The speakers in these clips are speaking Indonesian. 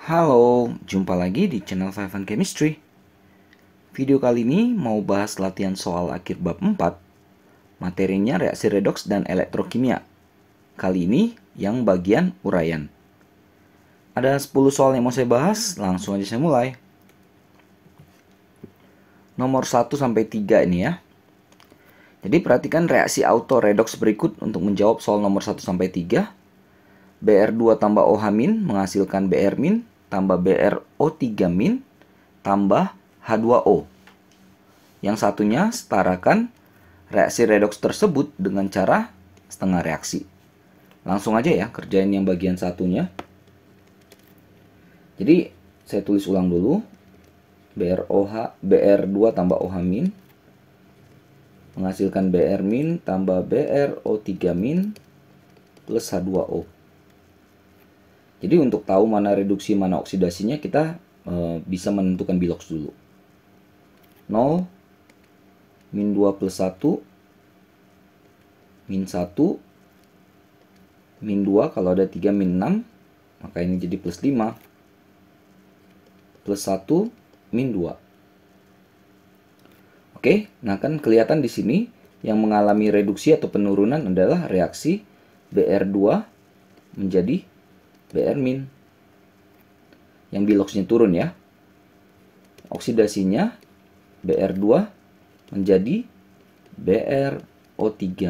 Halo, jumpa lagi di channel Five and Chemistry. Video kali ini mau bahas latihan soal akhir bab 4. Materinya reaksi redoks dan elektrokimia. Kali ini yang bagian uraian. Ada 10 soal yang mau saya bahas, langsung aja saya mulai. Nomor 1 sampai 3 ini ya. Jadi perhatikan reaksi auto redoks berikut untuk menjawab soal nomor 1 sampai 3. Br2 tambah OH- menghasilkan Br- tambah BrO3- tambah H2O. Yang satunya setarakan reaksi redoks tersebut dengan cara setengah reaksi. Langsung aja ya kerjain yang bagian satunya. Jadi saya tulis ulang dulu. Br2 tambah OH- menghasilkan Br- tambah BrO3- plus H2O. Jadi untuk tahu mana reduksi mana oksidasinya kita bisa menentukan biloks dulu. 0, min 2 plus 1, min 1, min 2 kalau ada 3 min 6, maka ini jadi plus 5, plus 1, min 2. Oke, nah kan kelihatan di sini yang mengalami reduksi atau penurunan adalah reaksi Br2 menjadi Br-. Yang biloksnya turun ya. Oksidasinya Br2 menjadi BrO3-.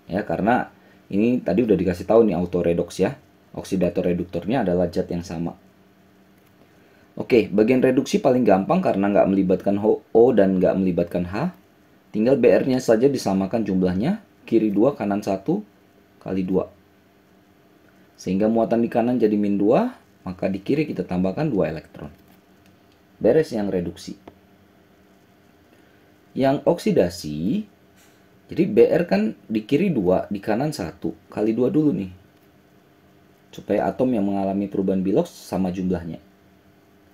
Ya, karena ini tadi udah dikasih tahu nih auto redoks ya. Oksidator reduktornya adalah zat yang sama. Oke, bagian reduksi paling gampang karena nggak melibatkan O dan nggak melibatkan H. Tinggal Br-nya saja disamakan jumlahnya. Kiri 2, kanan 1, kali 2. Sehingga muatan di kanan jadi min 2, maka di kiri kita tambahkan 2 elektron. Beres yang reduksi. Yang oksidasi, jadi Br kan di kiri 2, di kanan 1, kali 2 dulu nih. Supaya atom yang mengalami perubahan biloks sama jumlahnya.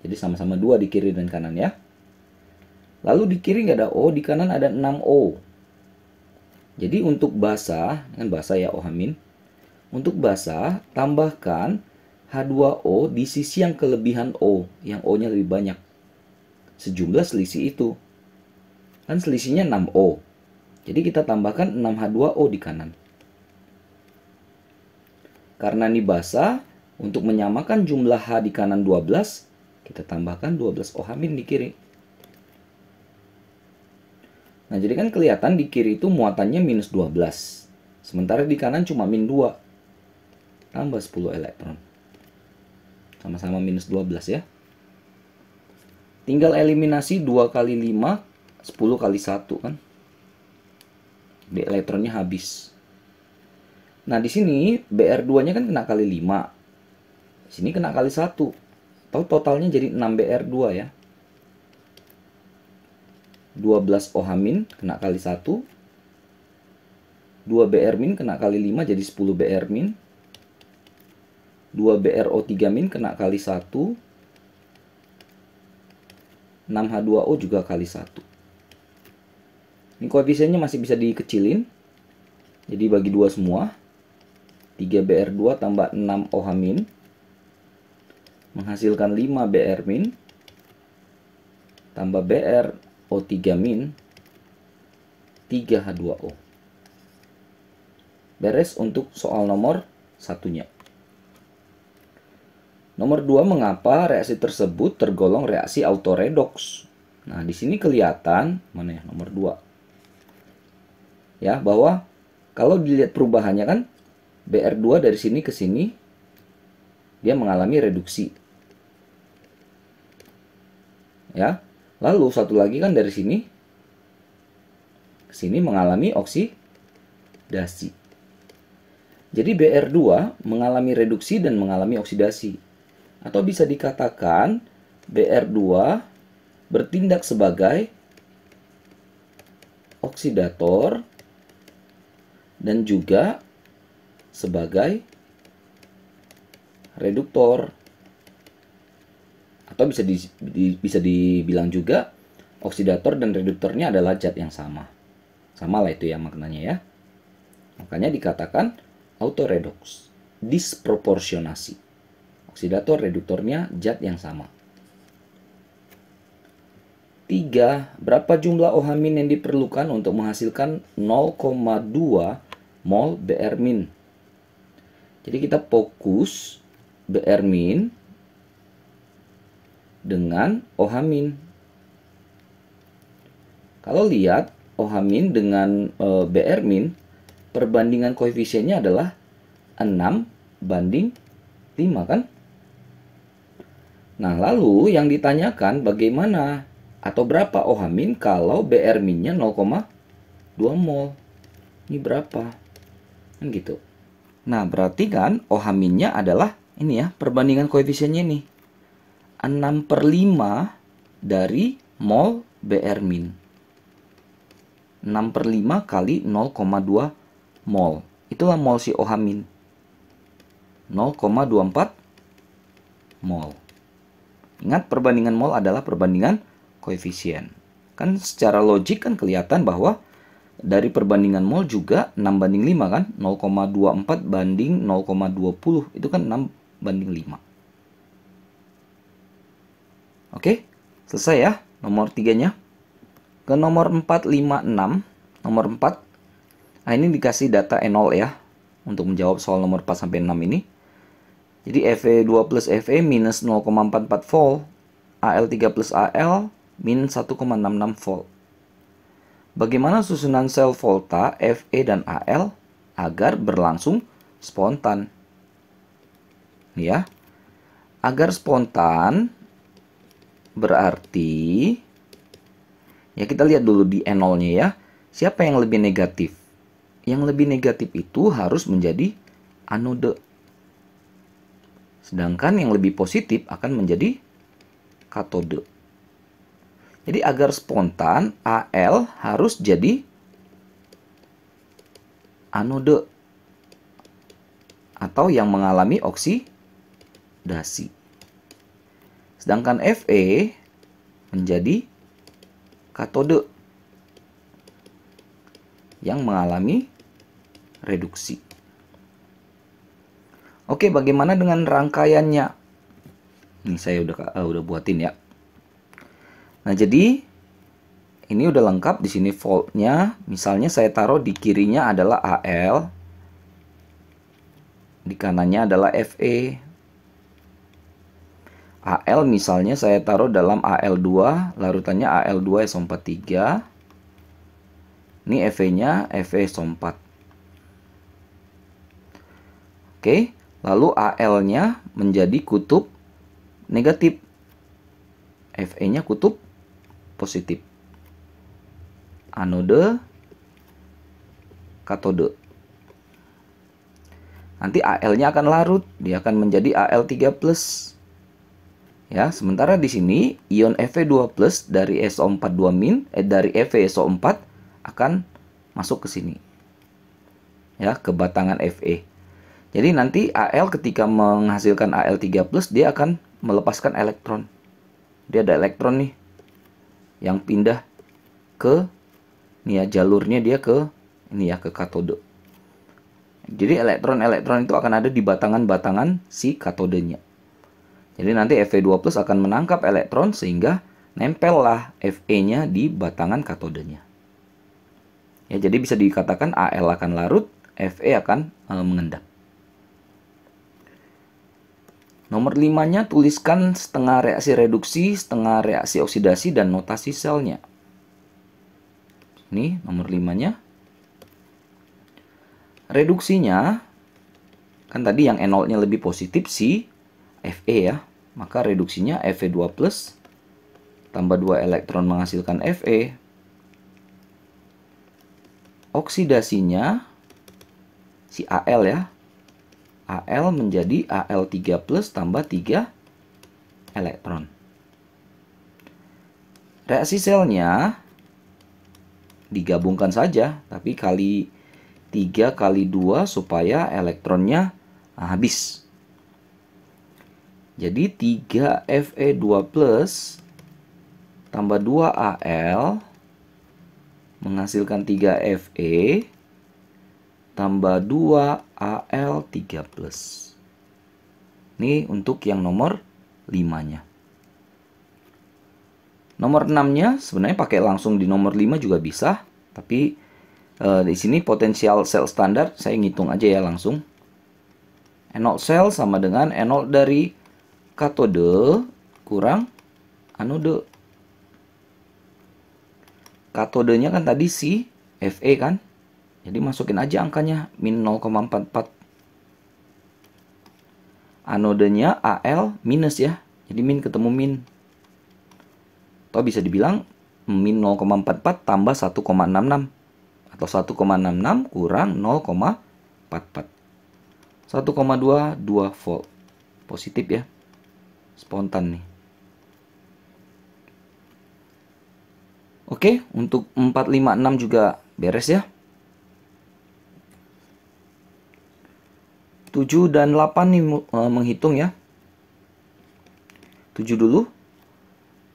Jadi sama-sama 2 di kiri dan kanan ya. Lalu di kiri nggak ada O, di kanan ada 6O. Jadi untuk basa, kan basa ya OH-. Untuk basa, tambahkan H2O di sisi yang kelebihan O, yang O-nya lebih banyak. Sejumlah selisih itu. Kan selisihnya 6O. Jadi kita tambahkan 6H2O di kanan. Karena ini basa, untuk menyamakan jumlah H di kanan 12, kita tambahkan 12 OH- di kiri. Nah, jadi kan kelihatan di kiri itu muatannya minus 12. Sementara di kanan cuma min 2. Tambah 10 elektron. Sama-sama minus 12 ya. Tinggal eliminasi 2 kali 5, 10 kali 1 kan. Di elektronnya habis. Nah, di sini Br2-nya kan kena kali 5. Di sini kena kali 1. Tahu totalnya jadi 6 Br2 ya. 12 OH- kena kali 1. 2 Br- kena kali 5 jadi 10 Br-. 2 BrO3- kena kali 1. 6H2O juga kali 1. Ini koefisiennya masih bisa dikecilin. Jadi bagi 2 semua. 3 Br2 tambah 6 OH- menghasilkan 5 Br- tambah BrO3- 3H2O. Beres untuk soal nomor satunya. Nomor 2, mengapa reaksi tersebut tergolong reaksi autoredoks? Nah, di sini kelihatan mana ya nomor 2. Ya, bahwa kalau dilihat perubahannya kan Br2 dari sini ke sini dia mengalami reduksi. Ya. Lalu satu lagi kan dari sini ke sini mengalami oksidasi. Jadi Br2 mengalami reduksi dan mengalami oksidasi. Atau bisa dikatakan Br2 bertindak sebagai oksidator dan juga sebagai reduktor. Atau bisa dibilang juga oksidator dan reduktornya adalah zat yang sama. Sama lah itu ya maknanya ya. Makanya dikatakan autoredoks, disproporsionasi. Oksidator, reduktornya zat yang sama. 3. Berapa jumlah OH- yang diperlukan untuk menghasilkan 0,2 mol Br-. Jadi kita fokus Br- dengan OH-. Kalau lihat OH- dengan Br-, perbandingan koefisiennya adalah 6:5 kan? Nah, lalu yang ditanyakan bagaimana atau berapa OH- kalau Br-nya 0,2 mol. Ini berapa? Kan gitu. Nah, berarti kan OH-nya adalah ini ya, perbandingan koefisiennya nih. 6/5 dari mol Br-. 6/5 kali 0,2 mol. Itulah mol si OH-. 0,24 mol. Ingat, perbandingan mol adalah perbandingan koefisien. Kan secara logik kan kelihatan bahwa dari perbandingan mol juga 6/5 kan? 0,24 banding 0,20. Itu kan 6/5. Oke, selesai ya nomor 3-nya. Ke nomor 4, 5, 6. Nomor 4. Nah, ini dikasih data E0 ya. Untuk menjawab soal nomor 4 sampai 6 ini. Jadi Fe2 plus Fe minus 0,44 volt. Al3 plus Al min 1,66 volt. Bagaimana susunan sel volta Fe dan Al agar berlangsung spontan? Ya. Agar spontan berarti ya kita lihat dulu di E0-nya ya. Siapa yang lebih negatif? Yang lebih negatif itu harus menjadi anode. Sedangkan yang lebih positif akan menjadi katode. Jadi agar spontan, Al harus jadi anode atau yang mengalami oksidasi. Sedangkan Fe menjadi katode yang mengalami reduksi. Oke, bagaimana dengan rangkaiannya? Ini saya udah buatin ya. Nah, jadi ini udah lengkap di sini voltnya. Misalnya saya taruh di kirinya adalah Al, di kanannya adalah Fe. Al misalnya saya taruh dalam Al2, larutannya Al2SO43. Ini Fe-nya FeSO4. Oke, lalu Al-nya menjadi kutub negatif. Fe-nya kutub positif. Anode, katode. Nanti Al-nya akan larut, dia akan menjadi Al3+. Ya, sementara di sini ion Fe2+ dari SO42- dari FeSO4 akan masuk ke sini. Ya, ke batangan Fe. Jadi nanti Al ketika menghasilkan Al3+, dia akan melepaskan elektron. Dia ada elektron nih yang pindah ke nih ya, jalurnya dia ke ini ya, ke katode. Jadi elektron-elektron itu akan ada di batangan-batangan si katodenya. Jadi nanti Fe2+ akan menangkap elektron sehingga nempellah Fe-nya di batangan katodenya. Ya, jadi bisa dikatakan Al akan larut, Fe akan mengendap. Nomor 5-nya tuliskan setengah reaksi reduksi, setengah reaksi oksidasi, dan notasi selnya. Ini nomor 5-nya. Reduksinya, kan tadi yang E0-nya lebih positif si Fe ya. Maka reduksinya Fe2+ tambah 2 elektron menghasilkan Fe. Oksidasinya si Al ya. Al menjadi Al3+ tambah 3 elektron. Reaksi selnya digabungkan saja, tapi kali 3 kali 2 supaya elektronnya habis. Jadi 3 Fe2+ tambah 2 Al menghasilkan 3 Fe tambah 2 Al3+. Ini untuk yang nomor 5-nya. Nomor 6-nya sebenarnya pakai langsung di nomor 5 juga bisa, tapi di sini potensial sel standar saya ngitung aja ya langsung. N0 sel sama dengan N0 dari katode kurang anode. Katodenya kan tadi si Fe kan. Jadi masukin aja angkanya min 0,44. Anodenya Al minus ya. Jadi min ketemu min. Atau bisa dibilang min 0,44 tambah 1,66. Atau 1,66 kurang 0,44. 1,22 volt. Positif ya. Spontan nih. Oke, untuk 4, 5, 6 juga beres ya. 7 dan 8 nih menghitung ya. 7 dulu.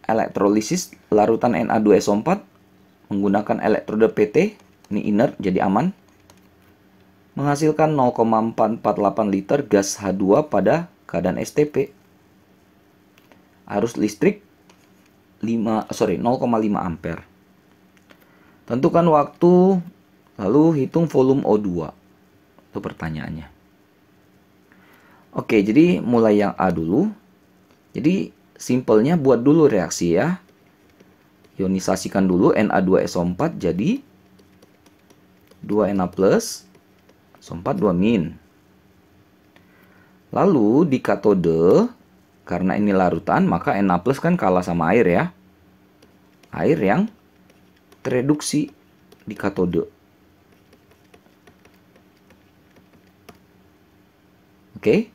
Elektrolisis larutan Na2SO4 menggunakan elektroda PT. Ini inert jadi aman. Menghasilkan 0,448 liter gas H2 pada keadaan STP. Arus listrik 0,5 ampere. Tentukan waktu, lalu hitung volume O2. Itu pertanyaannya. Oke, jadi mulai yang A dulu. Jadi simpelnya buat dulu reaksi ya. Ionisasikan dulu Na2SO4 jadi 2Na plus SO4 2-. Lalu di katode, karena ini larutan, maka Na plus kan kalah sama air ya. Air yang tereduksi di katode. Oke.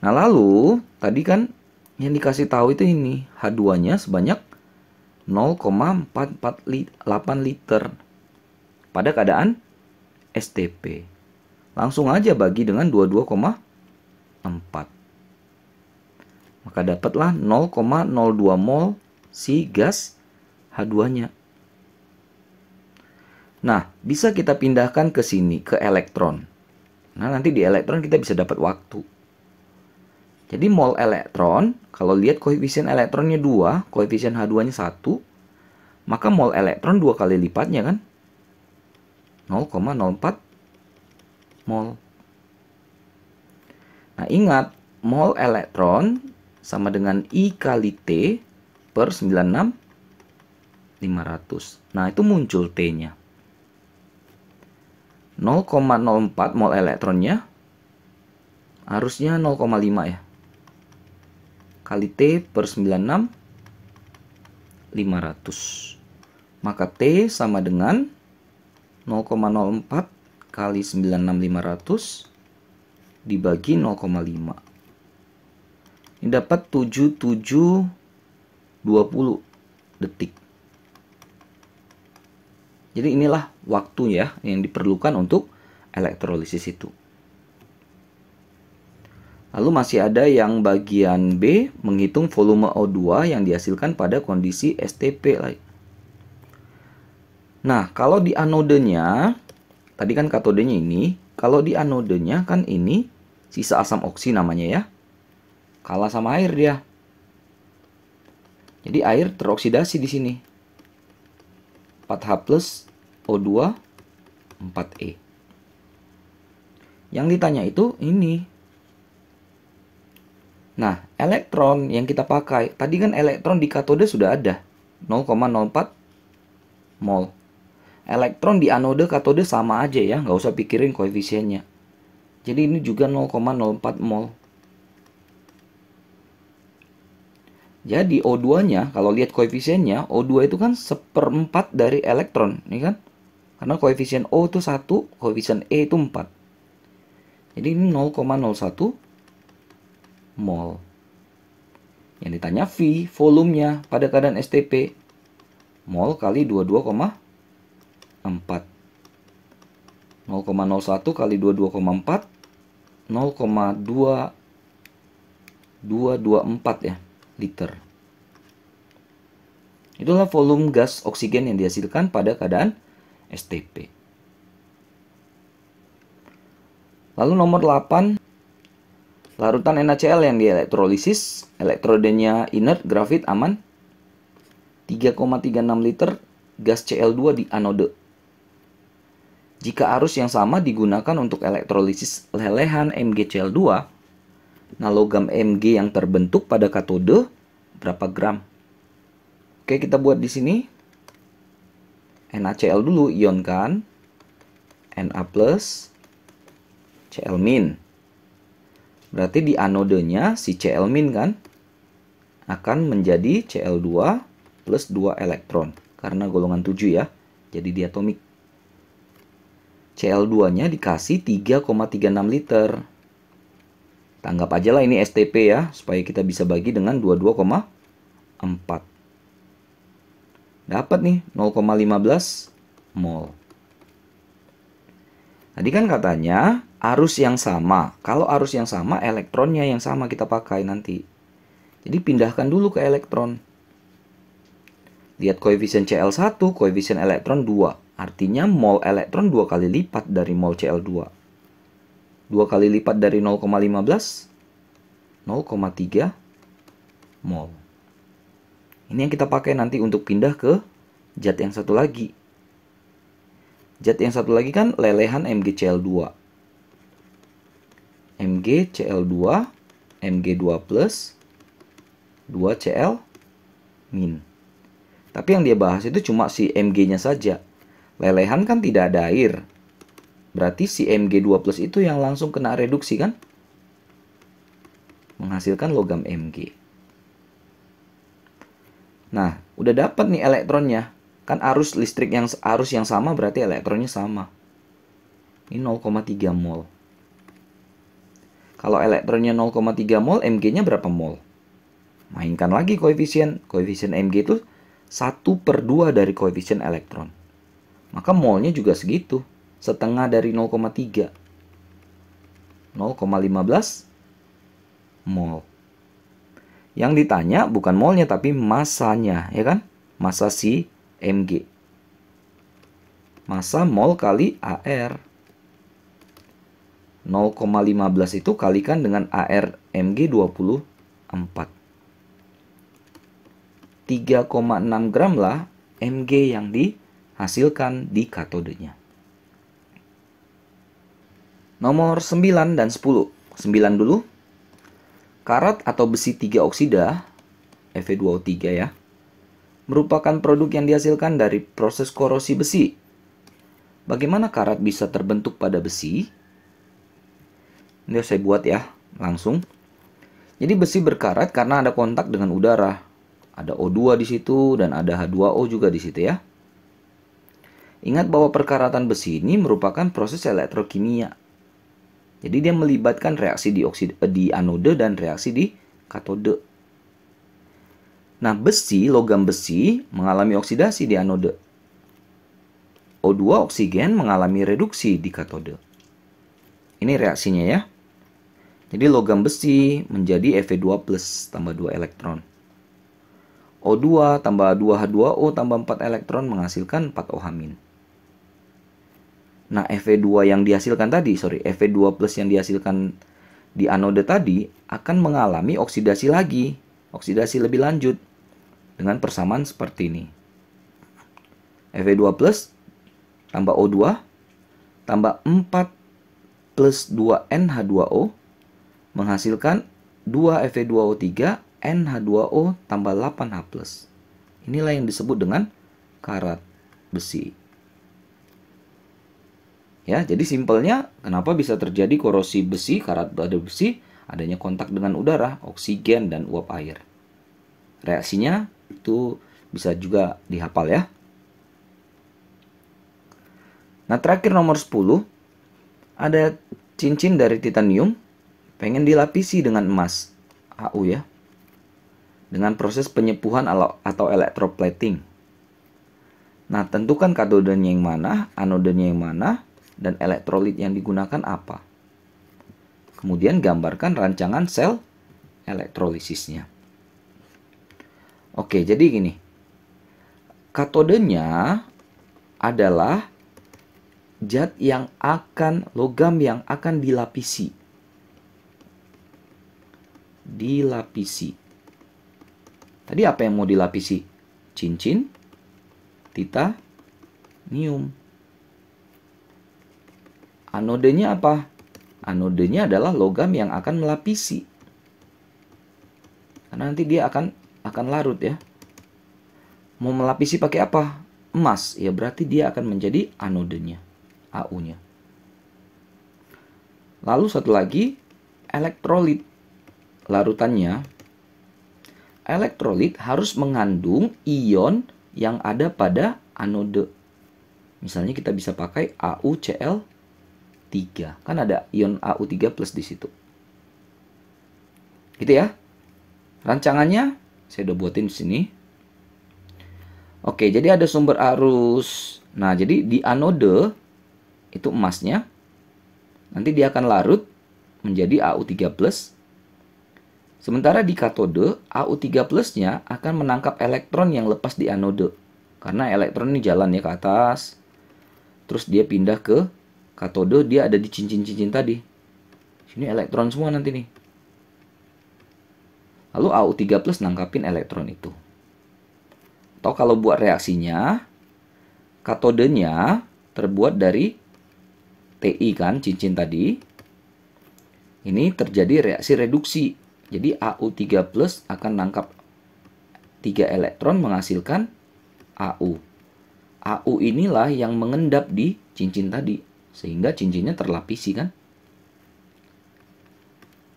Nah, lalu tadi kan yang dikasih tahu itu ini H2-nya sebanyak 0,448 liter pada keadaan STP. Langsung aja bagi dengan 22,4. Maka dapatlah 0,02 mol si gas H2-nya. Nah, bisa kita pindahkan ke sini, ke elektron. Nah, nanti di elektron kita bisa dapat waktu. Jadi mol elektron, kalau lihat koefisien elektronnya 2, koefisien H2-nya 1, maka mol elektron 2 kali lipatnya kan? 0,04 mol. Nah, ingat, mol elektron sama dengan I kali T per 96.500. Nah, itu muncul T-nya. 0,04 mol elektronnya harusnya 0,5 ya. Kali T per 96.500. Maka T sama dengan 0,04 kali 96.500 dibagi 0,5. Ini dapat 7720 detik. Jadi inilah waktu ya yang diperlukan untuk elektrolisis itu. Lalu masih ada yang bagian B, menghitung volume O2 yang dihasilkan pada kondisi STP. Nah, kalau di anodenya, tadi kan katodenya ini, kalau di anodenya kan ini sisa asam oksi namanya ya. Kalah sama air dia. Jadi air teroksidasi di sini. 4H plus O2 4E. Yang ditanya itu ini. Nah, elektron yang kita pakai, tadi kan elektron di katode sudah ada 0,04 mol. Elektron di anode katode sama aja ya, nggak usah pikirin koefisiennya. Jadi ini juga 0,04 mol. Jadi O2-nya, kalau lihat koefisiennya, O2 itu kan 1/4 dari elektron, ini kan? Karena koefisien O itu 1, koefisien E itu 4. Jadi ini 0,01 mol. Yang ditanya V, volumenya pada keadaan STP. Mol kali 22,4. 0,01 kali 22,4. 0,2224 ya, liter. Itulah volume gas oksigen yang dihasilkan pada keadaan STP. Lalu nomor 8, Larutan NaCl yang dielektrolisis, elektrodenya inert, grafit, aman. 3,36 liter gas Cl2 di anode. Jika arus yang sama digunakan untuk elektrolisis lelehan MgCl2, nah logam Mg yang terbentuk pada katode berapa gram? Oke, kita buat di sini. NaCl dulu, ionkan. Na+, Cl-. Berarti di anodenya si Cl- kan akan menjadi Cl2 plus 2 elektron. Karena golongan 7 ya, jadi diatomik. Cl2-nya dikasih 3,36 liter. Tanggap aja lah ini STP ya, supaya kita bisa bagi dengan 22,4. Dapat nih 0,15 mol. Tadi kan katanya arus yang sama. Kalau arus yang sama, elektronnya yang sama kita pakai nanti. Jadi pindahkan dulu ke elektron. Lihat koefisien Cl1, koefisien elektron 2. Artinya mol elektron 2 kali lipat dari mol Cl2. 2 kali lipat dari 0,15, 0,3 mol. Ini yang kita pakai nanti untuk pindah ke zat yang satu lagi. Zat yang satu lagi kan lelehan MgCl2. MgCl2, Mg2+, 2Cl-. Tapi yang dia bahas itu cuma si Mg-nya saja. Lelehan kan tidak ada air. Berarti si Mg2+ itu yang langsung kena reduksi kan? Menghasilkan logam Mg. Nah, udah dapat nih elektronnya. Kan arus listrik yang sama berarti elektronnya sama. Ini 0,3 mol. Kalau elektronnya 0,3 mol, Mg-nya berapa mol? Mainkan lagi koefisien. Koefisien Mg itu 1/2 dari koefisien elektron. Maka molnya juga segitu. Setengah dari 0,3. 0,15 mol. Yang ditanya bukan molnya tapi masanya, ya kan? Masa si Mg. Masa mol kali AR. 0,15 itu kalikan dengan AR Mg 24. 3,6 gram lah Mg yang dihasilkan di katodenya. Nomor 9 dan 10. 9 dulu. Karat atau besi 3 oksida, Fe2O3 ya, merupakan produk yang dihasilkan dari proses korosi besi. Bagaimana karat bisa terbentuk pada besi? Ini saya buat ya, langsung. Jadi besi berkarat karena ada kontak dengan udara. Ada O2 di situ dan ada H2O juga di situ ya. Ingat bahwa perkaratan besi ini merupakan proses elektrokimia. Jadi dia melibatkan reaksi di anode dan reaksi di katode. Nah, logam besi mengalami oksidasi di anode. O2 oksigen mengalami reduksi di katode. Ini reaksinya ya. Jadi logam besi menjadi Fe2+ tambah 2 elektron. O2 tambah 2H2O tambah 4 elektron menghasilkan 4OH-. Nah, Fe2 yang dihasilkan tadi, Fe2+ yang dihasilkan di anode tadi akan mengalami oksidasi lagi, oksidasi lebih lanjut dengan persamaan seperti ini. Fe2+ tambah O2 tambah 4 plus 2NH2O menghasilkan 2 Fe2O3 NH2O tambah 8H+. Inilah yang disebut dengan karat besi. Ya, jadi simpelnya kenapa bisa terjadi korosi besi, karat pada besi, adanya kontak dengan udara, oksigen, dan uap air. Reaksinya itu bisa juga dihafal ya. Nah, terakhir nomor 10, ada cincin dari titanium, pengen dilapisi dengan emas, Au ya, dengan proses penyepuhan atau electroplating. Nah, tentukan katodenya yang mana, anodenya yang mana, dan elektrolit yang digunakan apa. Kemudian gambarkan rancangan sel elektrolisisnya. Oke, jadi gini. Katodenya adalah logam yang akan dilapisi. dilapisi. Tadi apa yang mau dilapisi? Cincin, titanium. Anodenya apa? Anodenya adalah logam yang akan melapisi. Karena nanti dia akan larut ya. Mau melapisi pakai apa? Emas. Ya berarti dia akan menjadi anodenya, AU-nya. Lalu satu lagi, elektrolit. Larutannya, elektrolit harus mengandung ion yang ada pada anode. Misalnya kita bisa pakai AuCl3. Kan ada ion Au3+ di situ. Gitu ya. Rancangannya saya udah buatin di sini. Oke, jadi ada sumber arus. Nah, jadi di anode itu emasnya. Nanti dia akan larut menjadi Au3+. Sementara di katode, Au3+-nya akan menangkap elektron yang lepas di anode. Karena elektron ini jalan ya ke atas. Terus dia pindah ke katode, dia ada di cincin-cincin tadi. Sini elektron semua nanti nih. Lalu Au3+ nangkapin elektron itu. Atau kalau buat reaksinya, katodenya terbuat dari Ti kan, cincin tadi. Ini terjadi reaksi reduksi. Jadi Au3+ akan nangkap 3 elektron menghasilkan Au. Au inilah yang mengendap di cincin tadi. Sehingga cincinnya terlapisi kan.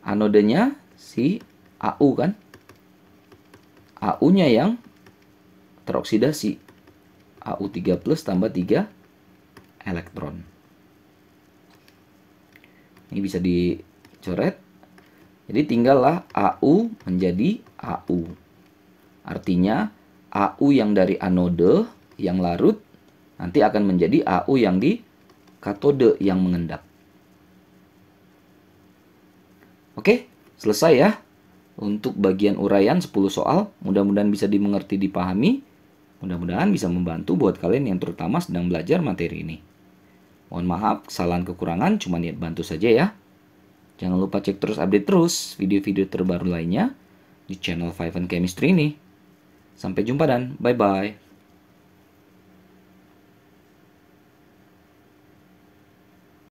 Anodenya si Au kan. Au-nya yang teroksidasi. Au3+ tambah 3 elektron. Ini bisa dicoret. Jadi tinggallah Au menjadi Au. Artinya Au yang dari anode yang larut nanti akan menjadi Au yang di katode yang mengendap. Oke, selesai ya. Untuk bagian uraian 10 soal, mudah-mudahan bisa dimengerti, dipahami. Mudah-mudahan bisa membantu buat kalian yang terutama sedang belajar materi ini. Mohon maaf, kesalahan kekurangan, cuma niat bantu saja ya. Jangan lupa cek terus, update terus video-video terbaru lainnya di channel Five and Chemistry ini. Sampai jumpa dan bye-bye.